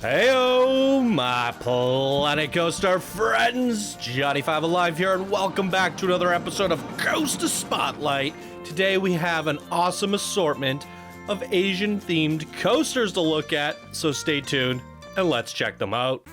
Heyo, my Planet Coaster friends! Johnny5 Alive here, and welcome back to another episode of Coaster Spotlight. Today we have an awesome assortment of Asian-themed coasters to look at, so stay tuned and let's check them out.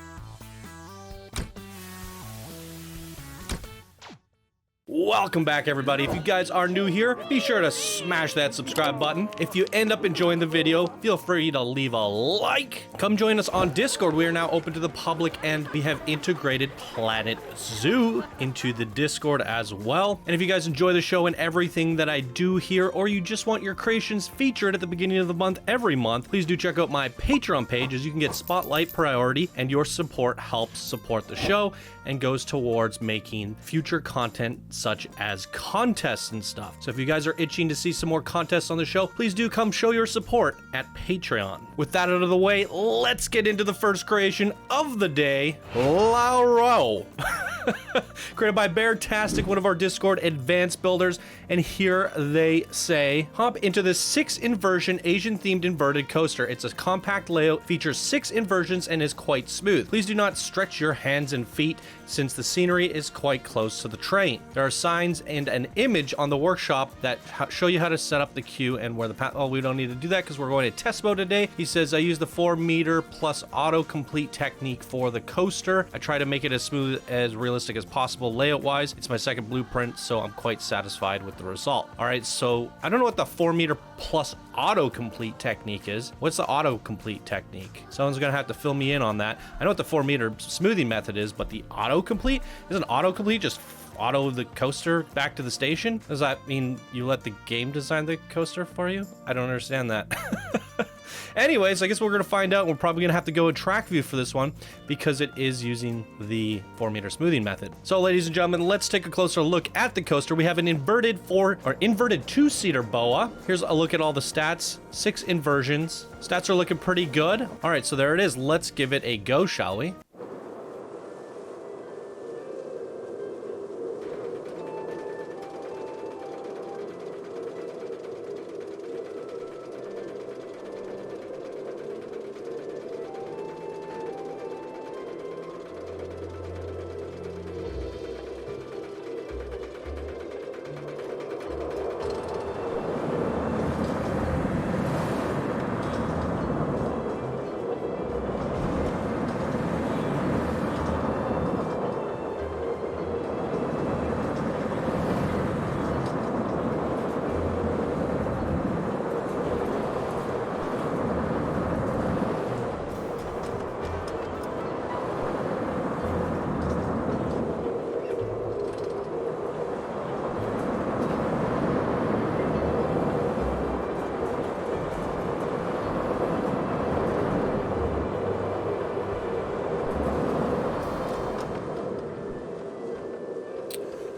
Welcome back, everybody. If you guys are new here, be sure to smash that subscribe button. If you end up enjoying the video, feel free to leave a like. Come join us on Discord. We are now open to the public, and we have integrated Planet Zoo into the Discord as well. And if you guys enjoy the show and everything that I do here, or you just want your creations featured at the beginning of the month every month, please do check out my Patreon page, as you can get spotlight priority, and your support helps support the show and goes towards making future content such as contests and stuff. So if you guys are itching to see some more contests on the show, please do come show your support at Patreon. With that out of the way, let's get into the first creation of the day, Lao Rao. Created by Beartastic, one of our Discord advanced builders, and here they say, hop into this 6 inversion Asian themed inverted coaster. It's a compact layout, features 6 inversions, and is quite smooth. Please do not stretch your hands and feet, since the scenery is quite close to the train. There are signs and an image on the workshop that show you how to set up the queue and where the path. Oh, we don't need to do that because we're going to test mode today. He says, I use the 4-meter plus autocomplete technique for the coaster. I try to make it as smooth, as realistic as possible layout wise. It's my second blueprint, so I'm quite satisfied with the result. All right, so I don't know what the 4-meter plus autocomplete technique is. What's the autocomplete technique? Someone's gonna have to fill me in on that. I know what the 4-meter smoothing method is, but the autocomplete? Isn't autocomplete just auto the coaster back to the station? Does that mean you let the game design the coaster for you? I don't understand that. Anyways, I guess we're gonna find out. We're probably gonna have to go in track view for this one because it is using the 4-meter smoothing method. So ladies and gentlemen, let's take a closer look at the coaster. We have an inverted 2-seater boa. Here's a look at all the stats. 6 inversions. Stats are looking pretty good. All right, so there it is. Let's give it a go, shall we?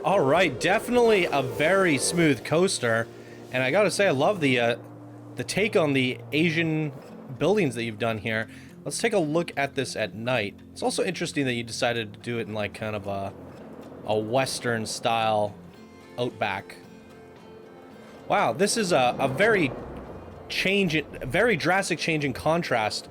All right, definitely a very smooth coaster, and I gotta say, I love the take on the Asian buildings that you've done here. Let's take a look at this at night. It's also interesting that you decided to do it in like kind of a Western style outback. Wow, this is a very drastic change in contrast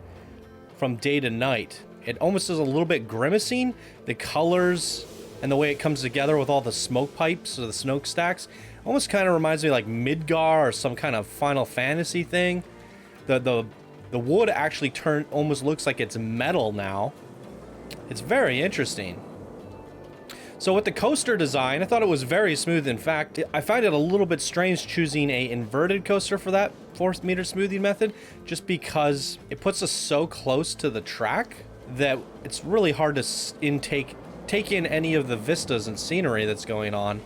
from day to night. It almost is a little bit grimacing. The colors and the way it comes together with all the smoke pipes or the smokestacks almost kind of reminds me like Midgar or some kind of Final Fantasy thing. The wood actually almost looks like it's metal now. It's very interesting. So with the coaster design, I thought it was very smooth. In fact, I find it a little bit strange choosing a inverted coaster for that 4-meter smoothing method, just because it puts us so close to the track that it's really hard to take in any of the vistas and scenery that's going on.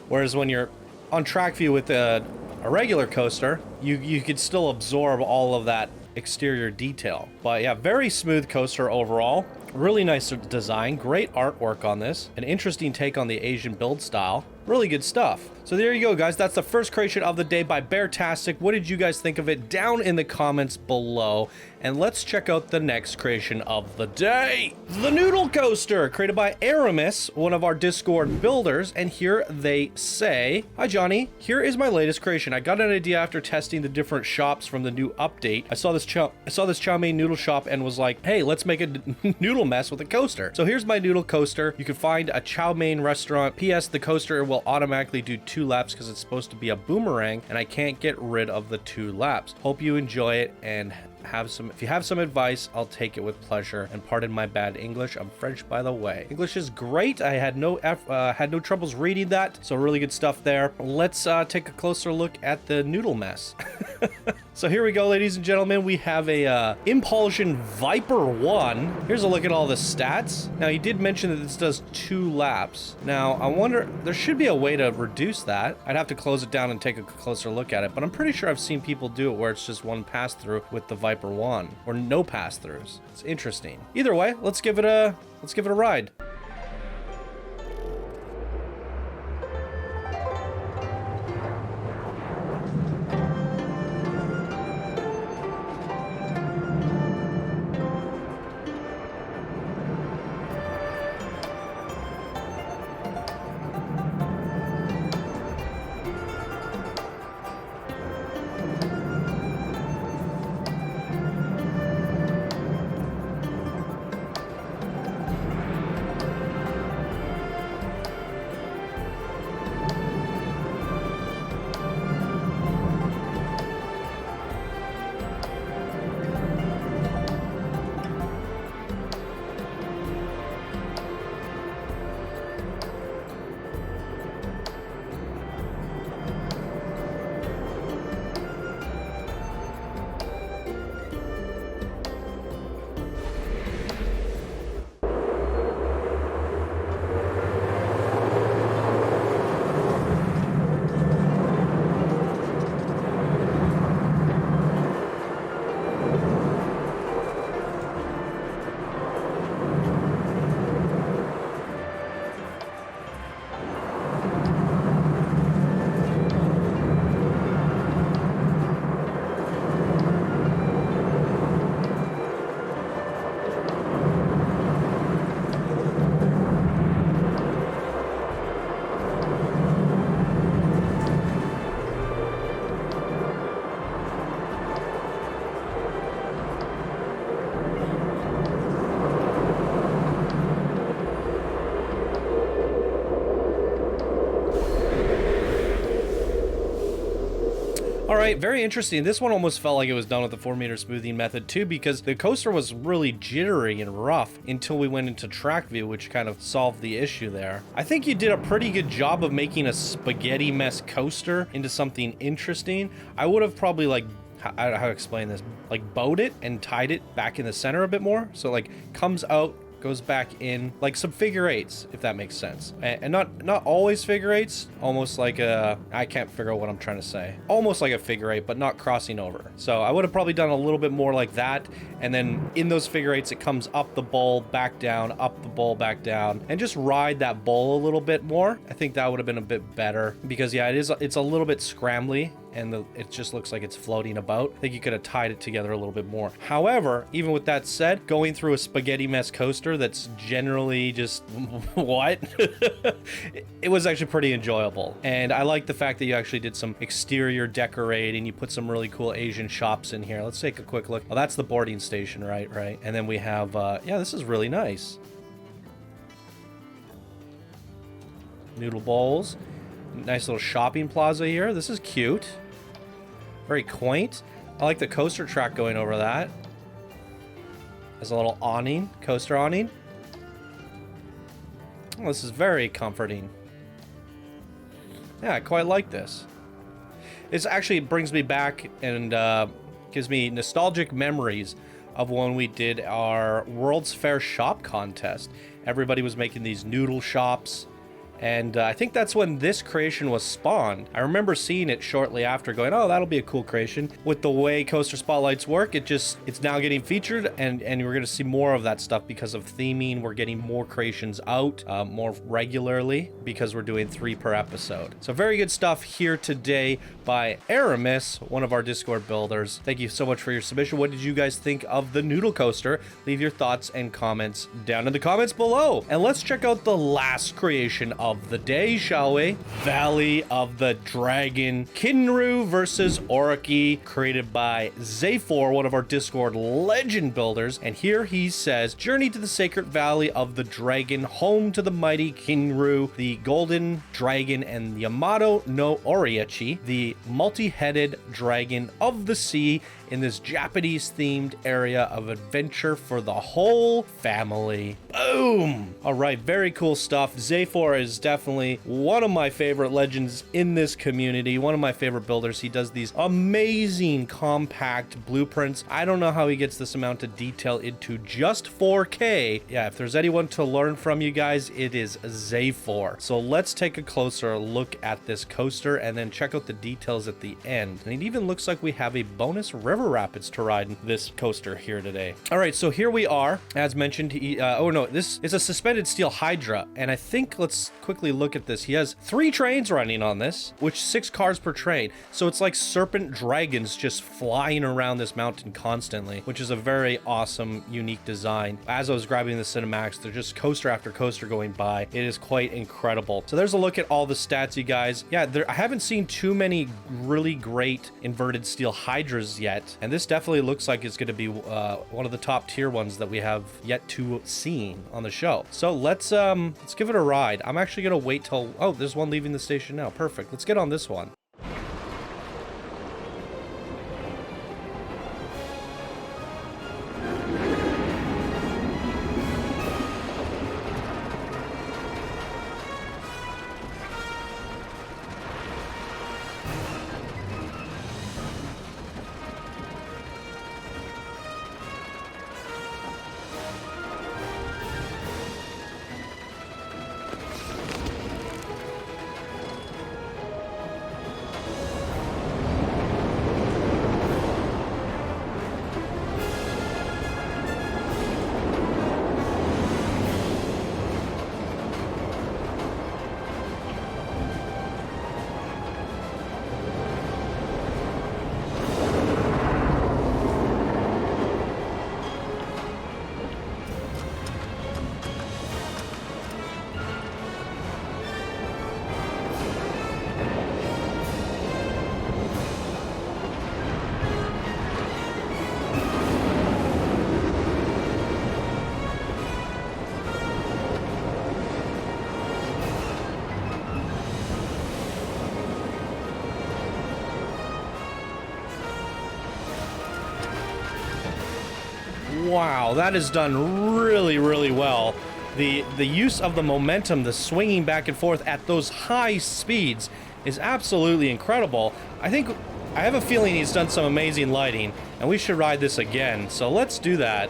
Whereas when you're on track view with a regular coaster, you could still absorb all of that exterior detail. But yeah, very smooth coaster overall. Really nice design, great artwork on this, an interesting take on the Asian build style. Really good stuff. So there you go, guys. That's the first creation of the day by Beartastic. What did you guys think of it? Down in the comments below. And let's check out the next creation of the day. The Noodle Coaster, created by Aramis, one of our Discord builders. And here they say, "Hi, Johnny. Here is my latest creation. I got an idea after testing the different shops from the new update. I saw this chow mein noodle shop and was like, hey, let's make a noodle mess with a coaster. So here's my noodle coaster. You can find a chow mein restaurant. P.S. The coaster will automatically do 2 laps because it's supposed to be a boomerang, and I can't get rid of the 2 laps. Hope you enjoy it and if you have some advice, I'll take it with pleasure. And pardon my bad English. I'm French, by the way. English is great. I had no troubles reading that, so really good stuff there. Let's take a closer look at the noodle mess. So here we go, ladies and gentlemen. We have a Impulsion Viper 1. Here's a look at all the stats. Now, he did mention that this does 2 laps. Now, I wonder, there should be a way to reduce that. I'd have to close it down and take a closer look at it, but I'm pretty sure I've seen people do it where it's just 1 pass through with the Viper 1, or no pass throughs. It's interesting. Either way, let's give it a ride. All right, very interesting. This one almost felt like it was done with the 4-meter smoothing method too, because the coaster was really jittery and rough until we went into track view, which kind of solved the issue there. I think you did a pretty good job of making a spaghetti mess coaster into something interesting. I would have probably, like, I don't know how to explain this, like bowed it and tied it back in the center a bit more. So like comes out, goes back in, like some figure eights, if that makes sense. And not always figure eights, almost like a, I can't figure out what I'm trying to say. Almost like a figure eight, but not crossing over. So I would have probably done a little bit more like that. And then in those figure eights, it comes up the bowl, back down, up the bowl, back down, and just ride that bowl a little bit more. I think that would have been a bit better because yeah, it's a little bit scrambly. And it just looks like it's floating about. I think you could have tied it together a little bit more. However, even with that said, going through a spaghetti mess coaster that's generally just what? It was actually pretty enjoyable. And I like the fact that you actually did some exterior decorating. You put some really cool Asian shops in here. Let's take a quick look. Oh, that's the boarding station, right? And then we have, yeah, this is really nice. Noodle bowls. Nice little shopping plaza here. This is cute. Very quaint. I like the coaster track going over that. There's a little awning, coaster awning. Oh, this is very comforting. Yeah, I quite like this. This actually brings me back and gives me nostalgic memories of when we did our World's Fair shop contest. Everybody was making these noodle shops. And I think that's when this creation was spawned. I remember seeing it shortly after going, oh, that'll be a cool creation. With the way coaster spotlights work, it's now getting featured, and we're going to see more of that stuff because of theming. We're getting more creations out more regularly because we're doing 3 per episode. So very good stuff here today by Aramis, one of our Discord builders. Thank you so much for your submission. What did you guys think of the Noodle Coaster? Leave your thoughts and comments down in the comments below. And let's check out the last creation of the day, shall we? Valley of the Dragon. Kyndra versus Orakei, created by Zafor, one of our Discord legend builders. And here he says, journey to the sacred Valley of the Dragon, home to the mighty Kyndra, the golden dragon, and Yamato no Orakei, the multi-headed dragon of the sea, in this Japanese-themed area of adventure for the whole family. Boom! All right, very cool stuff. Zafor is definitely one of my favorite legends in this community, one of my favorite builders. He does these amazing compact blueprints. I don't know how he gets this amount of detail into just 4K. Yeah, if there's anyone to learn from, you guys, it is Zafor. So let's take a closer look at this coaster and then check out the details at the end. And it even looks like we have a bonus river rapids to ride in this coaster here today. All right, so here we are. As mentioned, oh no, this is a suspended steel Hydra, and I think let's quickly look at this. He has 3 trains running on this, which 6 cars per train. So it's like serpent dragons just flying around this mountain constantly, which is a very awesome, unique design. As I was grabbing the cinematics, they're just coaster after coaster going by. It is quite incredible. So there's a look at all the stats, you guys. Yeah, I haven't seen too many really great inverted steel Hydras yet. And this definitely looks like it's going to be one of the top tier ones that we have yet to see on the show. So let's give it a ride. I'm actually going to wait till... Oh, there's one leaving the station now. Perfect. Let's get on this one. Wow, that is done really, really well. The use of the momentum, the swinging back and forth at those high speeds is absolutely incredible. I have a feeling he's done some amazing lighting, and we should ride this again. So let's do that.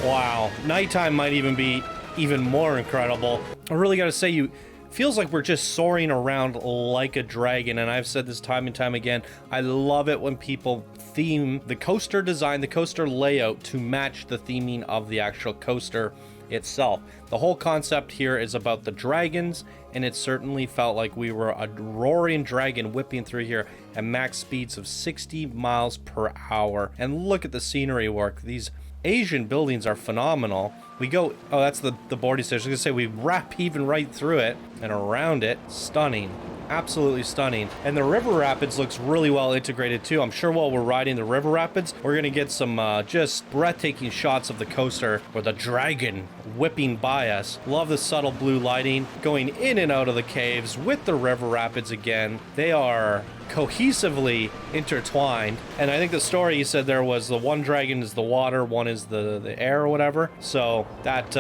Wow, nighttime might even be even more incredible. I really gotta say, feels like we're just soaring around like a dragon, and I've said this time and time again. I love it when people theme the coaster design, the coaster layout to match the theming of the actual coaster itself. The whole concept here is about the dragons, and it certainly felt like we were a roaring dragon whipping through here at max speeds of 60 miles per hour. And look at the scenery work. These Asian buildings are phenomenal. We go, oh, that's the boarding station. I was gonna say, we wrap even right through it and around it. Stunning. Absolutely stunning. And the river rapids looks really well integrated too. I'm sure while we're riding the river rapids, we're gonna get some just breathtaking shots of the coaster or the dragon whipping by us. Love the subtle blue lighting going in and out of the caves with the river rapids again. They are cohesively intertwined, and I think the story you said there was the one dragon is the water, one is the air or whatever. So that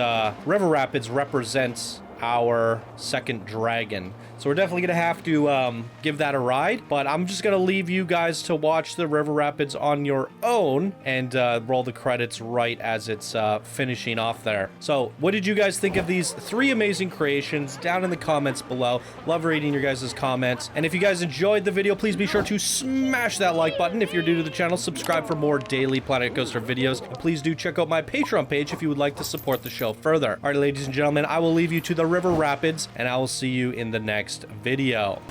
river rapids represents our second dragon. So we're definitely gonna have to give that a ride, but I'm just gonna leave you guys to watch the river rapids on your own and roll the credits right as it's finishing off there. So what did you guys think of these 3 amazing creations? Down in the comments below. Love reading your guys' comments. And if you guys enjoyed the video, please be sure to smash that like button. If you're new to the channel, subscribe for more daily Planet Coaster videos. And please do check out my Patreon page if you would like to support the show further. All right, ladies and gentlemen, I will leave you to the river rapids, and I will see you in the next video.